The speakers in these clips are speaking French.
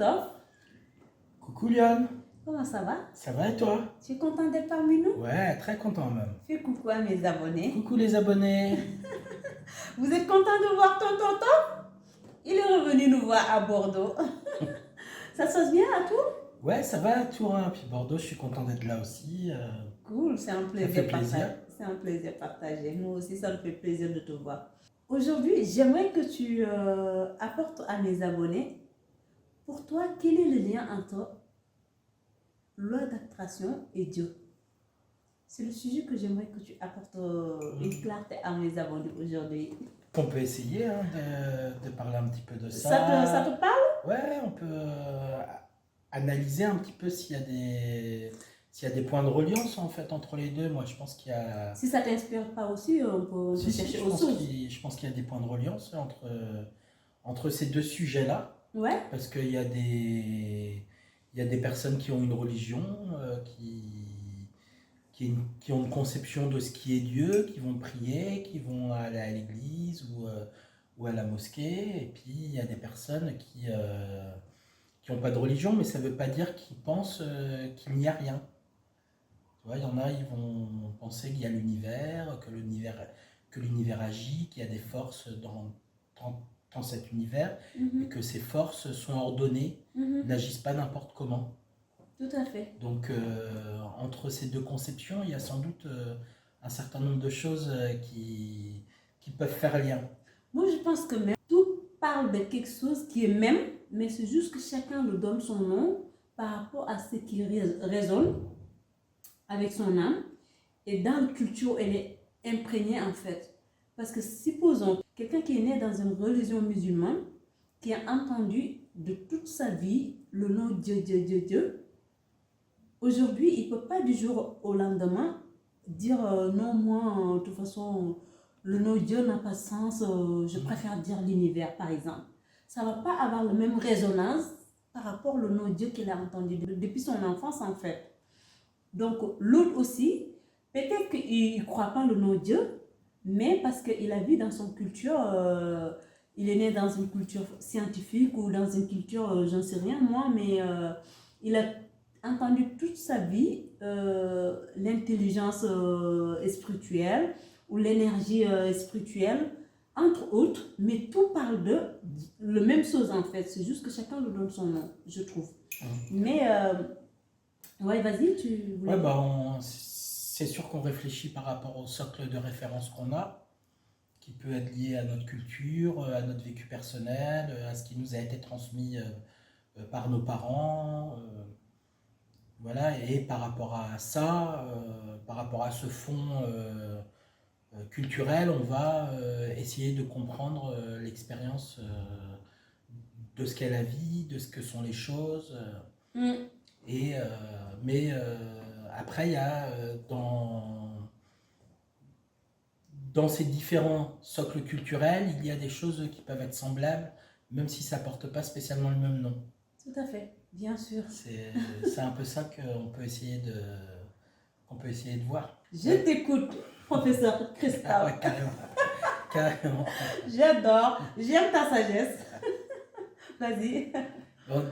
Tov, Coucou Lyon, comment ça va? ça va et toi? Tu es content d'être parmi nous? Ouais, très content même. Fais coucou à mes abonnés. Coucou les abonnés. Vous êtes content de voir tonton Tov? Il est revenu nous voir à Bordeaux. Ça se passe bien à tout? Ouais, ça va Tours, puis Bordeaux, je suis content d'être là aussi. Cool, c'est un plaisir fait plaisir. partagé. C'est un plaisir partagé. Nous aussi, ça nous fait plaisir de te voir. Aujourd'hui, j'aimerais que tu apportes à mes abonnés, pour toi, quel est le lien entre loi d'attraction et Dieu? C'est le sujet que j'aimerais que tu apportes une clarté à mes abonnés aujourd'hui. On peut essayer de parler un petit peu de ça. Ça te parle? Ouais, on peut analyser un petit peu s'il y a des points de reliance en fait entre les deux. Moi, je pense qu'il y a... Si ça t'inspire pas aussi, on peut chercher je autre pense chose. je pense qu'il y a des points de reliance entre ces deux sujets-là. Ouais. Parce qu'il y a il y a des personnes qui ont une religion, qui ont une conception de ce qui est Dieu, qui vont prier, qui vont aller à l'église ou à la mosquée. Et puis il y a des personnes qui n'ont pas de religion, mais ça ne veut pas dire qu'ils pensent qu'il n'y a rien. Tu vois, il y en a, ils vont penser qu'il y a l'univers, que l'univers agit, qu'il y a des forces dans cet univers, et que ces forces sont ordonnées, n'agissent pas n'importe comment. Tout à fait. Donc entre ces deux conceptions, il y a sans doute un certain nombre de choses qui peuvent faire lien. Moi, je pense que même tout parle de quelque chose qui est même, mais c'est juste que chacun le donne son nom par rapport à ce qui résonne avec son âme. Et dans la culture, elle est imprégnée en fait. Parce que supposons quelqu'un qui est né dans une religion musulmane, qui a entendu de toute sa vie le nom Dieu, Dieu, Dieu, Dieu, aujourd'hui, il ne peut pas du jour au lendemain dire non, moi, de toute façon, le nom Dieu n'a pas de sens, je préfère dire l'univers, par exemple. Ça ne va pas avoir la même résonance par rapport au nom Dieu qu'il a entendu depuis son enfance, en fait. Donc, l'autre aussi, peut-être qu'il ne croit pas le nom Dieu, mais parce qu'il a vu dans son culture, il est né dans une culture scientifique ou dans une culture, j'en sais rien moi, mais il a entendu toute sa vie l'intelligence spirituelle ou l'énergie spirituelle, entre autres, mais tout parle de la même chose en fait, c'est juste que chacun lui donne son nom, je trouve. Mais, ouais, vas-y, tu voulais... Ouais, c'est sûr qu'on réfléchit par rapport au socle de référence qu'on a, qui peut être lié à notre culture, à notre vécu personnel, à ce qui nous a été transmis par nos parents. Voilà, et par rapport à ça, par rapport à ce fond culturel, on va essayer de comprendre l'expérience de ce qu'est la vie, de ce que sont les choses. Et, mais après, il y a dans ces différents socles culturels, il y a des choses qui peuvent être semblables, même si ça ne porte pas spécialement le même nom. Tout à fait, bien sûr. C'est un peu ça qu'on peut essayer de voir. Je t'écoute, professeur Christophe. Ah ouais, carrément. Carrément. J'adore, j'aime ta sagesse. Vas-y. Bon,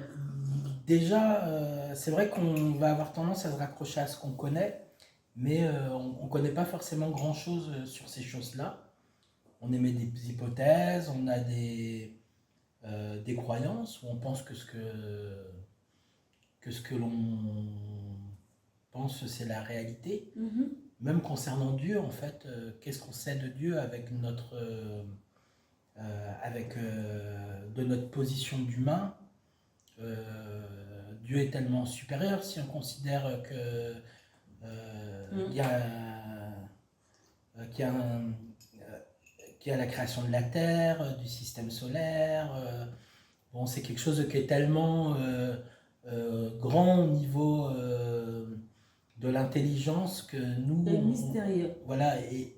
déjà, c'est vrai qu'on va avoir tendance à se raccrocher à ce qu'on connaît, mais on ne connaît pas forcément grand-chose sur ces choses-là. On émet des hypothèses, on a des croyances, où on pense que ce que l'on pense, c'est la réalité. Même concernant Dieu, en fait, qu'est-ce qu'on sait de Dieu avec de notre position d'humain? Dieu est tellement supérieur si on considère que qu'il y a la création de la Terre, du système solaire. Bon, c'est quelque chose qui est tellement grand au niveau de l'intelligence que nous... Et mystérieux. Voilà, et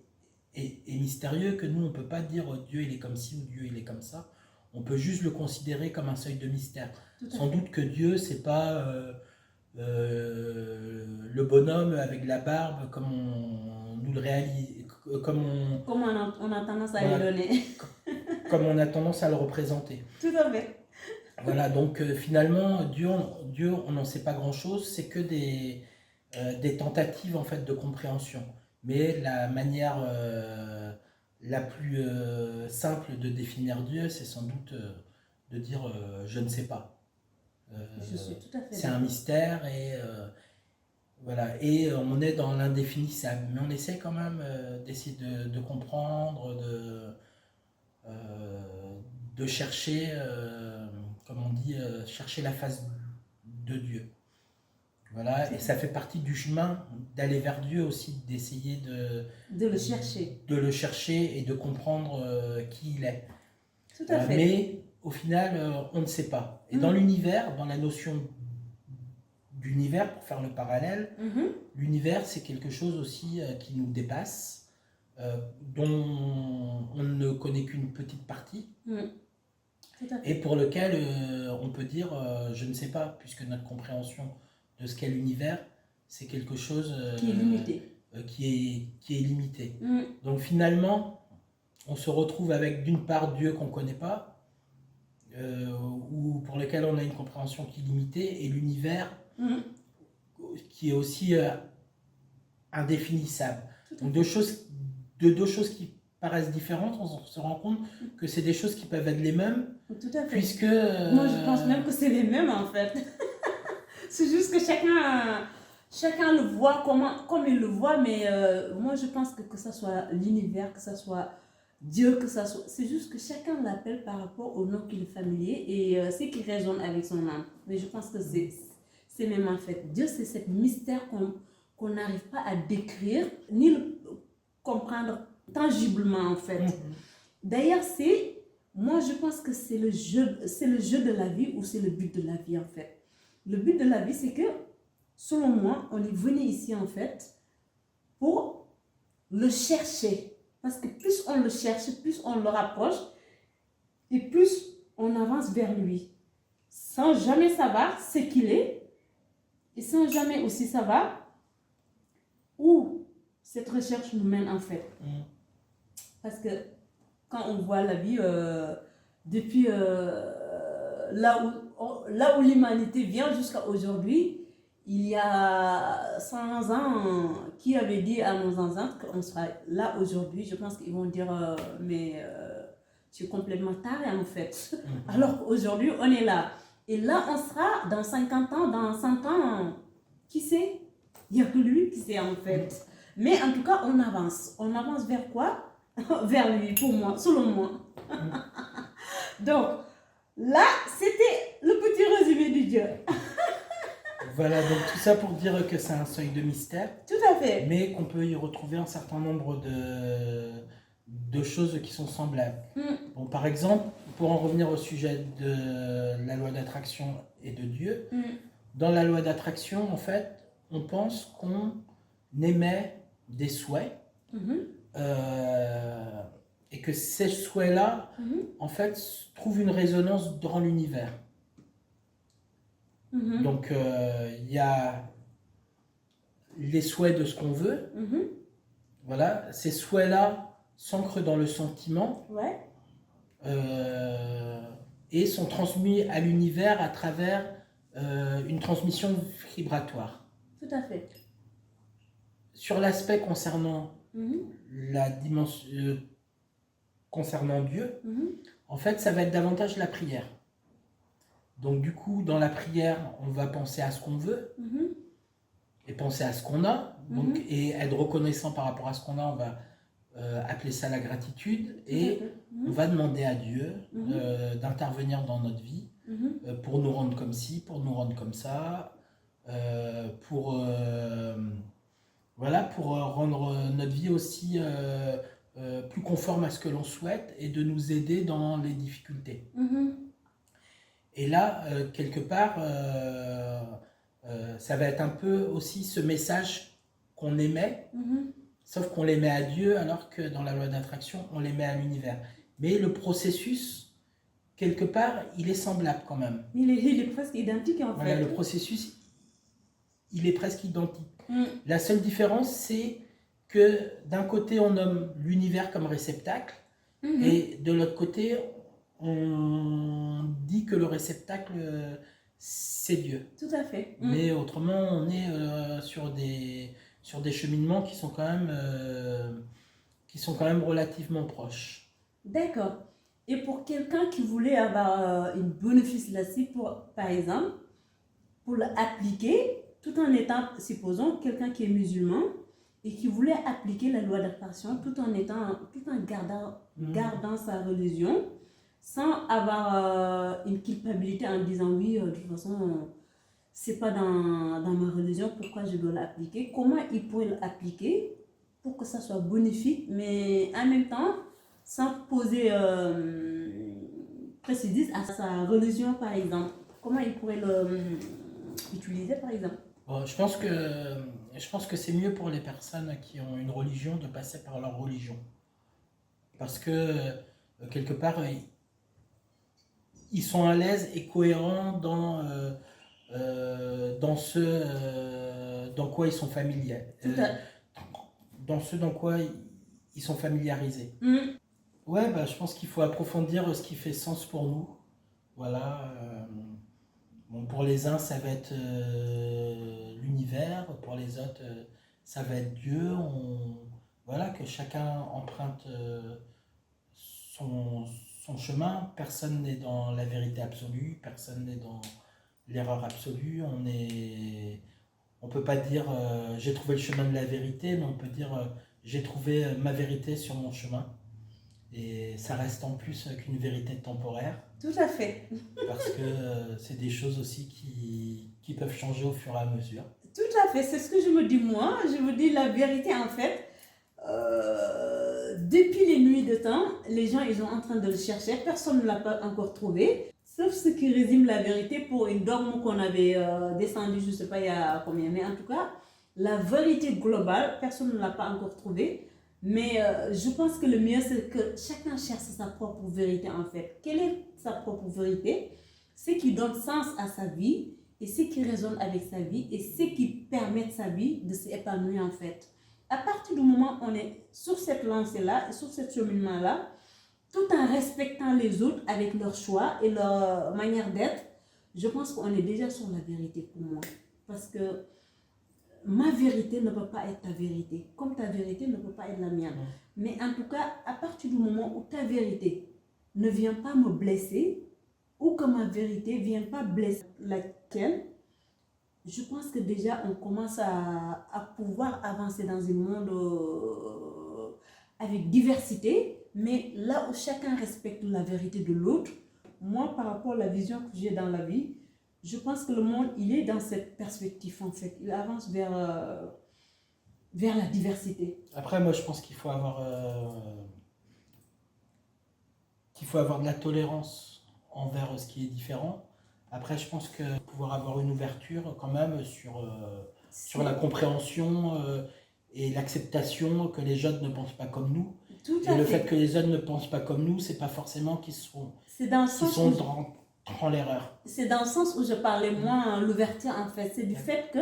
mystérieux que nous, on ne peut pas dire Dieu il est comme ci ou Dieu il est comme ça. On peut juste le considérer comme un seuil de mystère. Sans doute que Dieu, c'est pas le bonhomme avec la barbe comme on nous le réalise, comme on a tendance à lui donner. comme on a tendance à le représenter. Tout à fait. Voilà, donc finalement, Dieu, on n'en sait pas grand-chose, c'est que des tentatives en fait de compréhension. Mais la manière la plus simple de définir Dieu, c'est sans doute de dire je ne sais pas. Je suis tout à fait C'est un d'accord. mystère et voilà, et on est dans l'indéfinissable, mais on essaie quand même d'essayer de comprendre, de chercher, comme on dit, chercher la face de Dieu. Voilà, et ça fait partie du chemin d'aller vers Dieu aussi, d'essayer De le chercher. de le chercher et de comprendre qui il est. Tout à fait. Mais au final, on ne sait pas. Et dans Mhm. l'univers, dans la notion d'univers, pour faire le parallèle, Mhm. l'univers, c'est quelque chose aussi qui nous dépasse, dont on ne connaît qu'une petite partie, Mhm. Tout à et fait. pour lequel on peut dire je ne sais pas, puisque notre compréhension de ce qu'est l'univers, c'est quelque chose Qui est limité. qui est limité. Mhm. Donc finalement, on se retrouve avec d'une part Dieu qu'on ne connaît pas, ou pour lequel on a une compréhension qui est limitée, et l'univers Mhm. qui est aussi indéfinissable. Tout à Donc fait. deux choses qui paraissent différentes, on se rend compte que c'est des choses qui peuvent être les mêmes, Tout à fait. puisque Moi, je pense même que c'est les mêmes en fait. C'est juste que chacun le voit comme il le voit, mais moi je pense que ce soit l'univers, que ce soit Dieu, que ça soit. C'est juste que chacun l'appelle par rapport au nom qui est familier et c'est qui résonne avec son âme. Mais je pense que c'est même en fait. Dieu, c'est ce mystère qu'on n'arrive pas à décrire ni le comprendre tangiblement en fait. D'ailleurs, moi je pense que c'est le jeu de la vie ou c'est le but de la vie en fait. Le but de la vie, c'est que, selon moi, on est venu ici en fait pour le chercher. Parce que plus on le cherche, plus on le rapproche et plus on avance vers lui. Sans jamais savoir ce qu'il est et sans jamais aussi savoir où cette recherche nous mène en fait. Parce que quand on voit la vie depuis là où l'humanité vient jusqu'à aujourd'hui, il y a 100 ans, qui avait dit à nos ancêtres qu'on sera là aujourd'hui? Je pense qu'ils vont dire mais tu es complètement taré en fait. Alors qu'aujourd'hui, on est là. Et là, on sera dans 50 ans, dans 100 ans, qui sait? Il n'y a que lui qui sait en fait. Mais en tout cas, on avance. On avance vers quoi? Vers lui, pour moi, selon moi. Donc, là, c'était le petit résumé du Dieu. Voilà, donc tout ça pour dire que c'est un seuil de mystère, Tout à fait. mais qu'on peut y retrouver un certain nombre de choses qui sont semblables. Bon, par exemple, pour en revenir au sujet de la loi d'attraction et de Dieu, dans la loi d'attraction, en fait, on pense qu'on émet des souhaits et que ces souhaits-là, en fait, trouvent une résonance dans l'univers. Donc, il y a les souhaits de ce qu'on veut. Voilà, ces souhaits-là s'ancrent dans le sentiment et sont transmis à l'univers à travers une transmission vibratoire. Tout à fait. Sur l'aspect concernant la dimension, concernant Dieu, en fait, ça va être davantage la prière. Donc du coup, dans la prière, on va penser à ce qu'on veut et penser à ce qu'on a, donc, et être reconnaissant par rapport à ce qu'on a, on va appeler ça la gratitude, et on va demander à Dieu d'intervenir dans notre vie pour nous rendre comme ci, pour nous rendre comme ça, pour rendre notre vie aussi plus conforme à ce que l'on souhaite et de nous aider dans les difficultés. Et là, quelque part, ça va être un peu aussi ce message qu'on émet, sauf qu'on l'émet à Dieu, alors que dans la loi d'attraction, on l'émet à l'univers. Mais le processus, quelque part, il est semblable quand même. Il est presque identique en fait. Le processus, il est presque identique. La seule différence, c'est que d'un côté, on nomme l'univers comme réceptacle, et de l'autre côté, on dit que le réceptacle, c'est Dieu. Tout à fait. Mais autrement, on est sur des cheminements qui sont quand même relativement proches. D'accord. Et pour quelqu'un qui voulait avoir une bénéfice là-dessus, par exemple, pour l'appliquer, tout en étant, supposons, quelqu'un qui est musulman et qui voulait appliquer la loi d'attraction tout en gardant sa religion, sans avoir une culpabilité en disant oui, de toute façon, c'est pas dans ma religion, pourquoi je dois l'appliquer? Comment il pourrait l'appliquer pour que ça soit bénéfique, mais en même temps, sans poser préjudice à sa religion, par exemple? Comment il pourrait l'utiliser, par exemple? Bon, je pense que c'est mieux pour les personnes qui ont une religion de passer par leur religion. Parce que, quelque part, ils sont à l'aise et cohérents dans ce dans quoi ils sont familiers. Dans ce dans quoi ils sont familiarisés. Ouais, bah, je pense qu'il faut approfondir ce qui fait sens pour nous. Voilà. Bon, pour les uns, ça va être l'univers, pour les autres, ça va être Dieu. Voilà, que chacun emprunte son chemin. Personne n'est dans la vérité absolue, personne n'est dans l'erreur absolue. On peut pas dire j'ai trouvé le chemin de la vérité, mais on peut dire j'ai trouvé ma vérité sur mon chemin. Et ça reste en plus qu'une vérité temporaire. Tout à fait. Parce que c'est des choses aussi qui peuvent changer au fur et à mesure. Tout à fait, c'est ce que je me dis moi. Je me dis la vérité en fait. Depuis les nuits de temps, les gens ils sont en train de le chercher. Personne ne l'a pas encore trouvé. Sauf ceux qui résument la vérité pour une dogme qu'on avait descendu, je ne sais pas il y a combien. Mais en tout cas, la vérité globale, personne ne l'a pas encore trouvée. Mais je pense que le mieux, c'est que chacun cherche sa propre vérité en fait. Quelle est sa propre vérité? Ce qui donne sens à sa vie et ce qui résonne avec sa vie et ce qui permet à sa vie de s'épanouir en fait. À partir du moment où on est sur cette lancée-là et sur ce cheminement-là, tout en respectant les autres avec leur choix et leur manière d'être, je pense qu'on est déjà sur la vérité pour moi. Parce que ma vérité ne peut pas être ta vérité, comme ta vérité ne peut pas être la mienne. Mais en tout cas, à partir du moment où ta vérité ne vient pas me blesser, ou que ma vérité ne vient pas blesser la tienne, je pense que déjà on commence à pouvoir avancer dans un monde avec diversité, mais là où chacun respecte la vérité de l'autre. Moi, par rapport à la vision que j'ai dans la vie, je pense que le monde, il est dans cette perspective en fait. Il avance vers la diversité. Après, moi, je pense qu'il faut avoir de la tolérance envers ce qui est différent. Après, je pense que pouvoir avoir une ouverture quand même sur la compréhension et l'acceptation que les jeunes ne pensent pas comme nous. Et le fait que les jeunes ne pensent pas comme nous, c'est pas forcément qu'ils sont dans l'erreur. C'est dans le sens où je parlais moi, l'ouverture en fait. C'est du fait que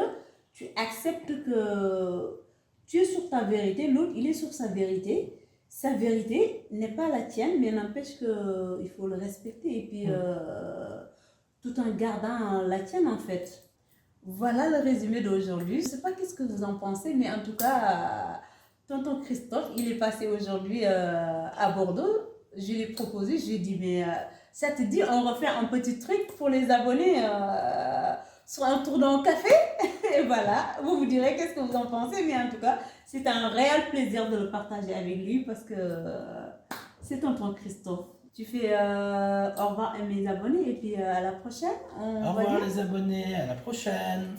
tu acceptes que tu es sur ta vérité, l'autre il est sur sa vérité. Sa vérité n'est pas la tienne, mais n'empêche qu'il faut le respecter et puis tout en gardant la tienne en fait. Voilà le résumé d'aujourd'hui. Je ne sais pas qu'est-ce que vous en pensez, mais en tout cas, tonton Christophe, il est passé aujourd'hui à Bordeaux. Je lui ai proposé, je lui ai dit, mais ça te dit, on refait un petit truc pour les abonnés sur un tour dans le café. Et voilà, vous direz qu'est-ce que vous en pensez, mais en tout cas, c'est un réel plaisir de le partager avec lui parce que c'est tonton Christophe. Tu fais au revoir à mes abonnés et puis à la prochaine. Au revoir les abonnés, à la prochaine.